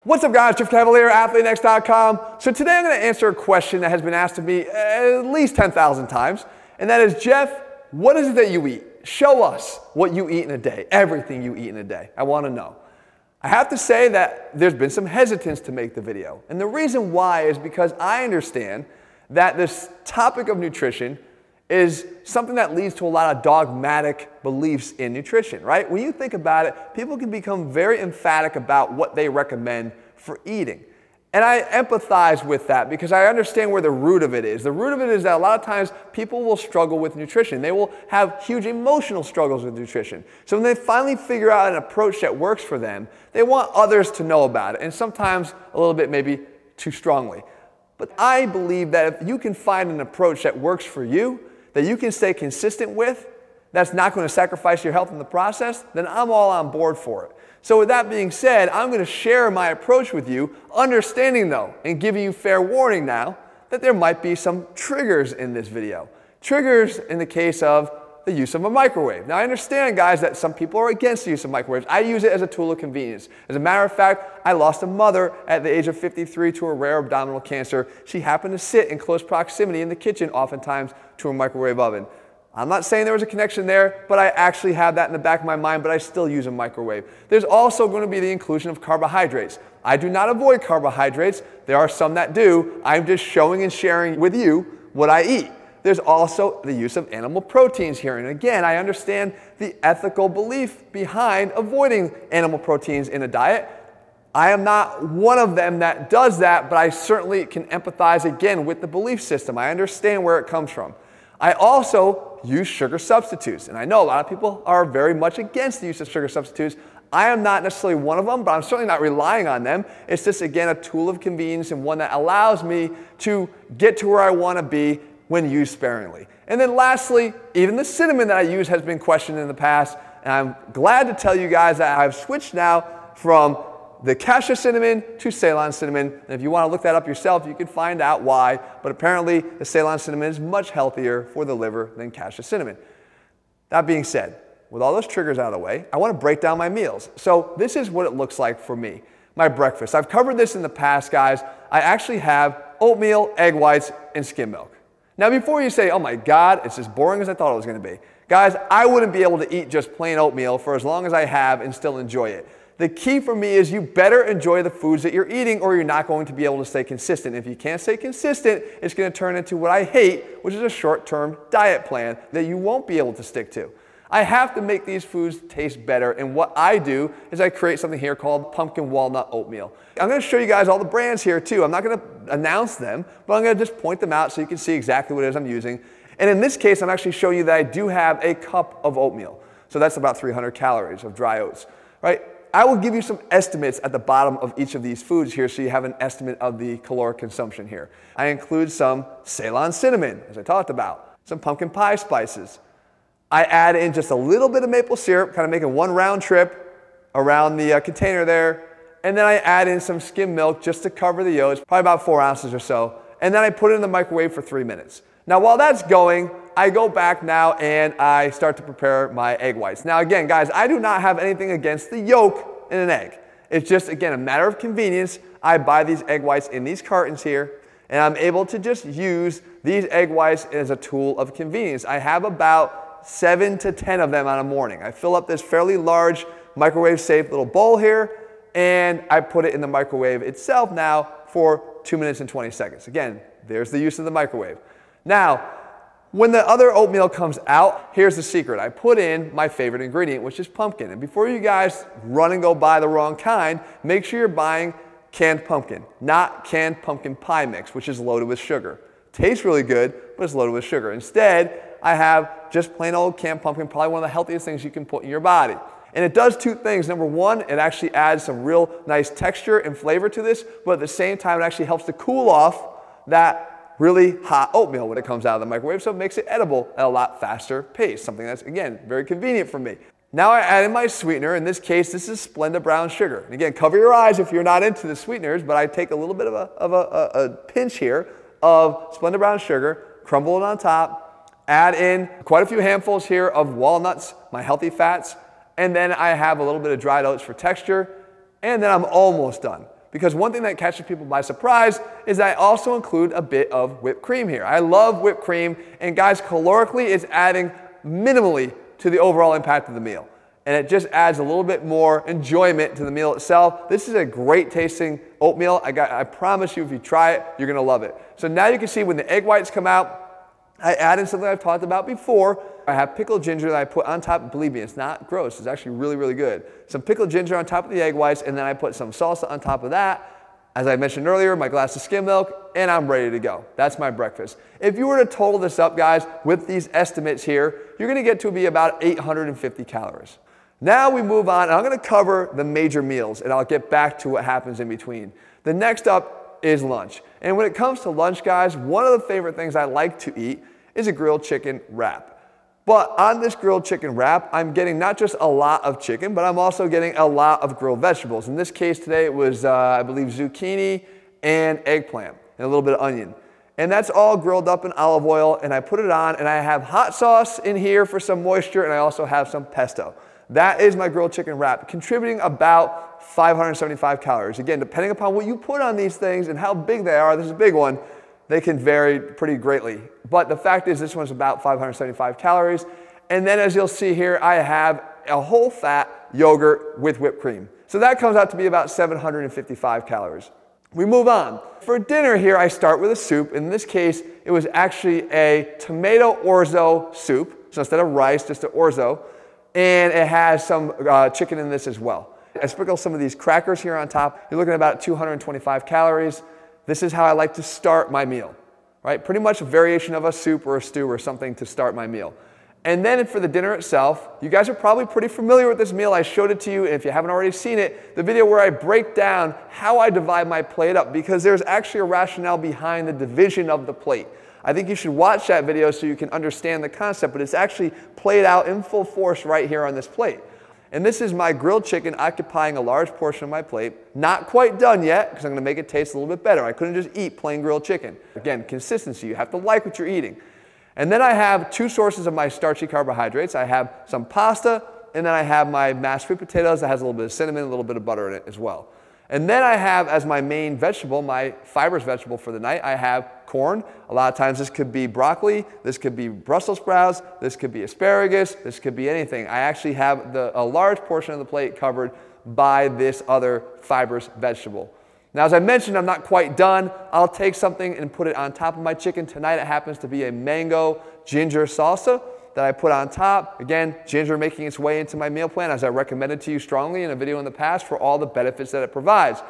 What's up guys, Jeff Cavaliere, ATHLEAN-X.com. So today I'm going to answer a question that has been asked of me at least 10,000 times, and that is, Jeff, what is it that you eat? Show us what you eat in a day, everything you eat in a day. I want to know. I have to say that there's been some hesitance to make the video, and the reason why is because I understand that this topic of nutrition is something that leads to a lot of dogmatic beliefs in nutrition, right? When you think about it, people can become very emphatic about what they recommend for eating. And I empathize with that because I understand where the root of it is. The root of it is that a lot of times people will struggle with nutrition. They will have huge emotional struggles with nutrition. So when they finally figure out an approach that works for them, they want others to know about it, and sometimes a little bit maybe too strongly. But I believe that if you can find an approach that works for you, that you can stay consistent with, that's not going to sacrifice your health in the process, then I'm all on board for it. So with that being said, I'm going to share my approach with you, understanding though, and giving you fair warning now, that there might be some triggers in this video. Triggers in the case of the use of a microwave. Now I understand, guys, that some people are against the use of microwaves. I use it as a tool of convenience. As a matter of fact, I lost a mother at the age of 53 to a rare abdominal cancer. She happened to sit in close proximity in the kitchen oftentimes to a microwave oven. I'm not saying there was a connection there, but I actually have that in the back of my mind, but I still use a microwave. There's also going to be the inclusion of carbohydrates. I do not avoid carbohydrates. There are some that do. I'm just showing and sharing with you what I eat. There's also the use of animal proteins here. And again, I understand the ethical belief behind avoiding animal proteins in a diet. I am not one of them that does that, but I certainly can empathize again with the belief system. I understand where it comes from. I also use sugar substitutes. And I know a lot of people are very much against the use of sugar substitutes. I am not necessarily one of them, but I'm certainly not relying on them. It's just, again, a tool of convenience and one that allows me to get to where I want to be when used sparingly. And then lastly, even the cinnamon that I use has been questioned in the past, and I'm glad to tell you guys that I've switched now from the cassia cinnamon to Ceylon cinnamon. And if you want to look that up yourself, you can find out why, but apparently the Ceylon cinnamon is much healthier for the liver than cassia cinnamon. That being said, with all those triggers out of the way, I want to break down my meals. So this is what it looks like for me. My breakfast. I've covered this in the past, guys. I actually have oatmeal, egg whites, and skim milk. Now before you say, oh my God, it's as boring as I thought it was going to be. Guys, I wouldn't be able to eat just plain oatmeal for as long as I have and still enjoy it. The key for me is you better enjoy the foods that you're eating or you're not going to be able to stay consistent. If you can't stay consistent, it's going to turn into what I hate, which is a short-term diet plan that you won't be able to stick to. I have to make these foods taste better, and what I do is I create something here called pumpkin walnut oatmeal. I'm going to show you guys all the brands here too. I'm not going to announce them, but I'm going to just point them out so you can see exactly what it is I'm using. And in this case, I'm actually showing you that I do have a cup of oatmeal. So that's about 300 calories of dry oats, right? I will give you some estimates at the bottom of each of these foods here so you have an estimate of the caloric consumption here. I include some Ceylon cinnamon, as I talked about, some pumpkin pie spices. I add in just a little bit of maple syrup, kind of making one round trip around the container there. And then I add in some skim milk just to cover the yolks, probably about 4 ounces or so. And then I put it in the microwave for 3 minutes. Now while that's going, I go back now and I start to prepare my egg whites. Now again, guys, I do not have anything against the yolk in an egg. It's just, again, a matter of convenience. I buy these egg whites in these cartons here, and I'm able to just use these egg whites as a tool of convenience. I have about 7 to 10 of them on a morning. I fill up this fairly large microwave-safe little bowl here, and I put it in the microwave itself now for 2 minutes and 20 seconds. Again, there's the use of the microwave. Now, when the other oatmeal comes out, here's the secret. I put in my favorite ingredient, which is pumpkin. And before you guys run and go buy the wrong kind, make sure you're buying canned pumpkin, not canned pumpkin pie mix, which is loaded with sugar. Tastes really good, but it's loaded with sugar. Instead, I have just plain old canned pumpkin, probably one of the healthiest things you can put in your body. And it does two things. Number one, it actually adds some real nice texture and flavor to this, but at the same time, it actually helps to cool off that really hot oatmeal when it comes out of the microwave, so it makes it edible at a lot faster pace, something that's, again, very convenient for me. Now I add in my sweetener. In this case, this is Splenda brown sugar. And again, cover your eyes if you're not into the sweeteners, but I take a little bit of a pinch here of Splenda brown sugar, crumble it on top, add in quite a few handfuls here of walnuts, my healthy fats, and then I have a little bit of dried oats for texture, and then I'm almost done. Because one thing that catches people by surprise is that I also include a bit of whipped cream here. I love whipped cream, and guys, calorically it's adding minimally to the overall impact of the meal. And it just adds a little bit more enjoyment to the meal itself. This is a great tasting oatmeal. I promise you, if you try it, you're gonna love it. So now you can see when the egg whites come out, I added something I've talked about before. I have pickled ginger that I put on top. Believe me, it's not gross. It's actually really, really good. Some pickled ginger on top of the egg whites, and then I put some salsa on top of that. As I mentioned earlier, my glass of skim milk, and I'm ready to go. That's my breakfast. If you were to total this up, guys, with these estimates here, you're gonna get to be about 850 calories. Now we move on, and I'm gonna cover the major meals, and I'll get back to what happens in between. The next up is lunch. And when it comes to lunch, guys, one of the favorite things I like to eat is a grilled chicken wrap. But on this grilled chicken wrap, I'm getting not just a lot of chicken, but I'm also getting a lot of grilled vegetables. In this case today, it was, I believe, zucchini and eggplant and a little bit of onion. And that's all grilled up in olive oil, and I put it on, and I have hot sauce in here for some moisture, and I also have some pesto. That is my grilled chicken wrap, contributing about 575 calories. Again, depending upon what you put on these things and how big they are, this is a big one, they can vary pretty greatly. But the fact is, this one's about 575 calories. And then as you'll see here, I have a whole fat yogurt with whipped cream. So that comes out to be about 755 calories. We move on. For dinner here, I start with a soup. In this case, it was actually a tomato orzo soup. So instead of rice, just an orzo. And it has some chicken in this as well. I sprinkle some of these crackers here on top. You're looking at about 225 calories. This is how I like to start my meal, right? Pretty much a variation of a soup or a stew or something to start my meal. And then for the dinner itself, you guys are probably pretty familiar with this meal. I showed it to you, and if you haven't already seen it, the video where I break down how I divide my plate up, because there's actually a rationale behind the division of the plate. I think you should watch that video so you can understand the concept, but it's actually played out in full force right here on this plate. And this is my grilled chicken occupying a large portion of my plate. Not quite done yet, because I'm gonna make it taste a little bit better. I couldn't just eat plain grilled chicken. Again, consistency, you have to like what you're eating. And then I have two sources of my starchy carbohydrates. I have some pasta, and then I have my mashed sweet potatoes that has a little bit of cinnamon, a little bit of butter in it as well. And then I have, as my main vegetable, my fibrous vegetable for the night, I have corn. A lot of times this could be broccoli, this could be Brussels sprouts, this could be asparagus, this could be anything. I actually have a large portion of the plate covered by this other fibrous vegetable. Now, as I mentioned, I'm not quite done. I'll take something and put it on top of my chicken. Tonight it happens to be a mango ginger salsa that I put on top. Again, ginger making its way into my meal plan, as I recommended to you strongly in a video in the past, for all the benefits that it provides.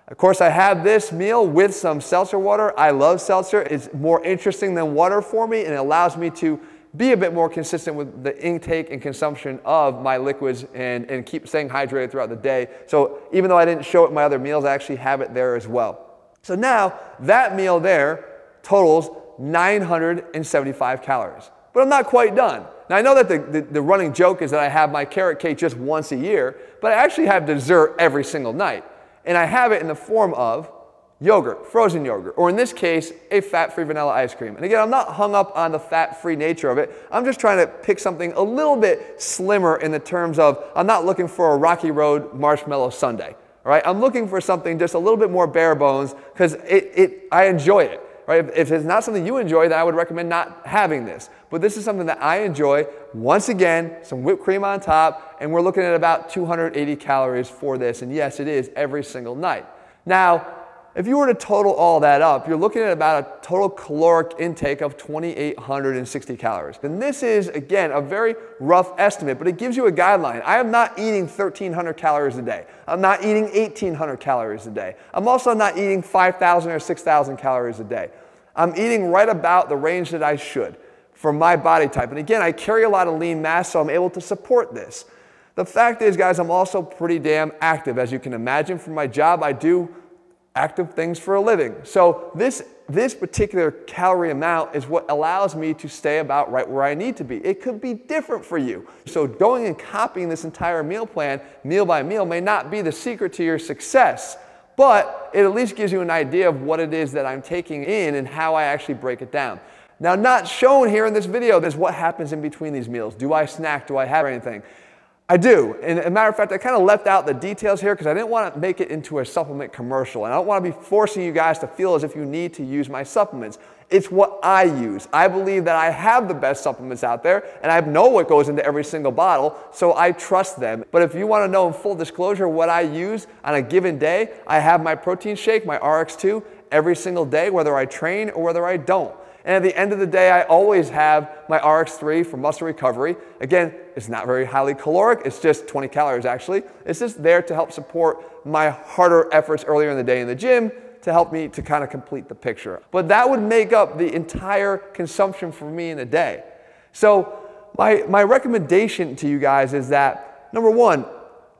Of course, I have this meal with some seltzer water. I love seltzer. It's more interesting than water for me, and it allows me to be a bit more consistent with the intake and consumption of my liquids and keep staying hydrated throughout the day. So even though I didn't show it in my other meals, I actually have it there as well. So now that meal there totals 975 calories. But I'm not quite done. Now I know that the running joke is that I have my carrot cake just once a year, but I actually have dessert every single night. And I have it in the form of yogurt, frozen yogurt, or in this case, a fat-free vanilla ice cream. And again, I'm not hung up on the fat-free nature of it. I'm just trying to pick something a little bit slimmer in the terms of, I'm not looking for a Rocky Road marshmallow sundae, all right? I'm looking for something just a little bit more bare bones, because I enjoy it. Right? If it's not something you enjoy, then I would recommend not having this. But this is something that I enjoy. Once again, some whipped cream on top, and we're looking at about 280 calories for this. And yes, it is every single night. Now, if you were to total all that up, you're looking at about a total caloric intake of 2,860 calories. And this is, again, a very rough estimate, but it gives you a guideline. I am not eating 1,300 calories a day. I'm not eating 1,800 calories a day. I'm also not eating 5,000 or 6,000 calories a day. I'm eating right about the range that I should for my body type. And again, I carry a lot of lean mass, so I'm able to support this. The fact is, guys, I'm also pretty damn active. As you can imagine, for my job, I do active things for a living. So this particular calorie amount is what allows me to stay about right where I need to be. It could be different for you. So going and copying this entire meal plan, meal by meal, may not be the secret to your success, but it at least gives you an idea of what it is that I'm taking in and how I actually break it down. Now, not shown here in this video is what happens in between these meals. Do I snack? Do I have anything? I do. And as a matter of fact, I kind of left out the details here because I didn't want to make it into a supplement commercial. And I don't want to be forcing you guys to feel as if you need to use my supplements. It's what I use. I believe that I have the best supplements out there, and I know what goes into every single bottle, so I trust them. But if you want to know in full disclosure what I use on a given day, I have my protein shake, my RX2, every single day, whether I train or whether I don't. And at the end of the day, I always have my RX3 for muscle recovery. Again, it's not very highly caloric. It's just 20 calories, actually. It's just there to help support my harder efforts earlier in the day in the gym to help me to kind of complete the picture. But that would make up the entire consumption for me in a day. So my recommendation to you guys is that, number one,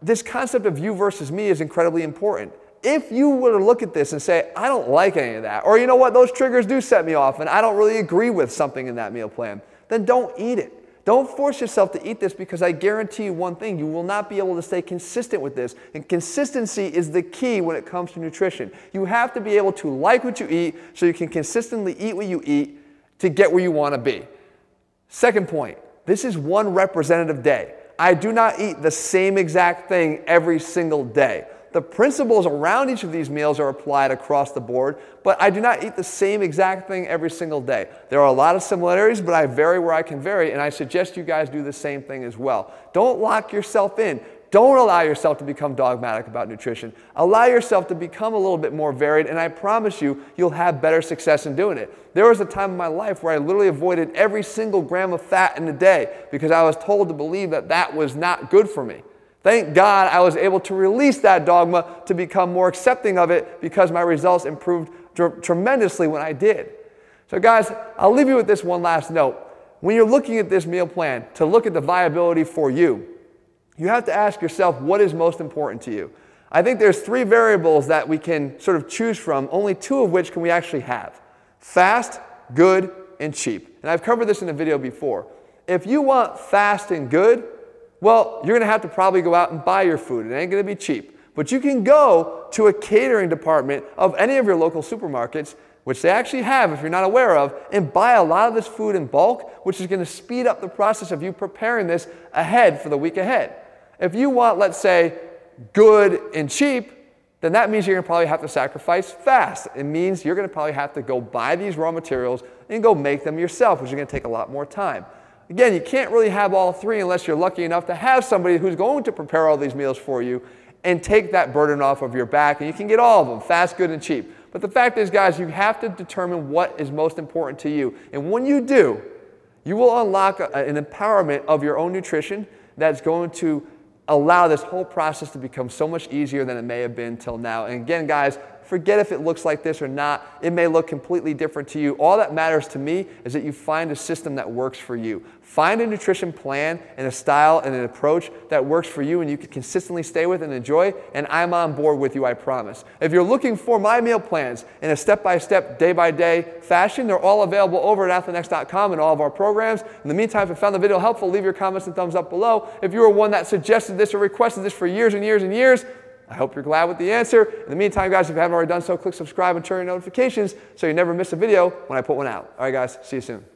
this concept of you versus me is incredibly important. If you were to look at this and say, I don't like any of that, or you know what, those triggers do set me off and I don't really agree with something in that meal plan, then don't eat it. Don't force yourself to eat this, because I guarantee you one thing, you will not be able to stay consistent with this. And consistency is the key when it comes to nutrition. You have to be able to like what you eat so you can consistently eat what you eat to get where you want to be. Second point, this is one representative day. I do not eat the same exact thing every single day. The principles around each of these meals are applied across the board, but I do not eat the same exact thing every single day. There are a lot of similarities, but I vary where I can vary, and I suggest you guys do the same thing as well. Don't lock yourself in. Don't allow yourself to become dogmatic about nutrition. Allow yourself to become a little bit more varied, and I promise you, you'll have better success in doing it. There was a time in my life where I literally avoided every single gram of fat in a day because I was told to believe that that was not good for me. Thank God I was able to release that dogma to become more accepting of it, because my results improved tremendously when I did. So guys, I'll leave you with this one last note. When you're looking at this meal plan, to look at the viability for you, you have to ask yourself what is most important to you. I think there's 3 variables that we can sort of choose from, only 2 of which can we actually have. Fast, good, and cheap. And I've covered this in a video before. If you want fast and good, well, you're going to have to probably go out and buy your food. It ain't going to be cheap. But you can go to a catering department of any of your local supermarkets, which they actually have if you're not aware of, and buy a lot of this food in bulk, which is going to speed up the process of you preparing this ahead for the week ahead. If you want, let's say, good and cheap, then that means you're going to probably have to sacrifice fast. It means you're going to probably have to go buy these raw materials and go make them yourself, which is going to take a lot more time. Again, you can't really have all 3 unless you're lucky enough to have somebody who's going to prepare all these meals for you and take that burden off of your back, and you can get all of them, fast, good, and cheap. But the fact is, guys, you have to determine what is most important to you. And when you do, you will unlock an empowerment of your own nutrition that's going to allow this whole process to become so much easier than it may have been till now. And again, guys, forget if it looks like this or not. It may look completely different to you. All that matters to me is that you find a system that works for you. Find a nutrition plan and a style and an approach that works for you and you can consistently stay with and enjoy, and I'm on board with you, I promise. If you're looking for my meal plans in a step-by-step, day-by-day fashion, they're all available over at ATHLEAN-X.com and all of our programs. In the meantime, if you found the video helpful, leave your comments and thumbs up below. If you were one that suggested this or requested this for years and years and years, I hope you're glad with the answer. In the meantime, guys, if you haven't already done so, click subscribe and turn on notifications so you never miss a video when I put one out. All right, guys, see you soon.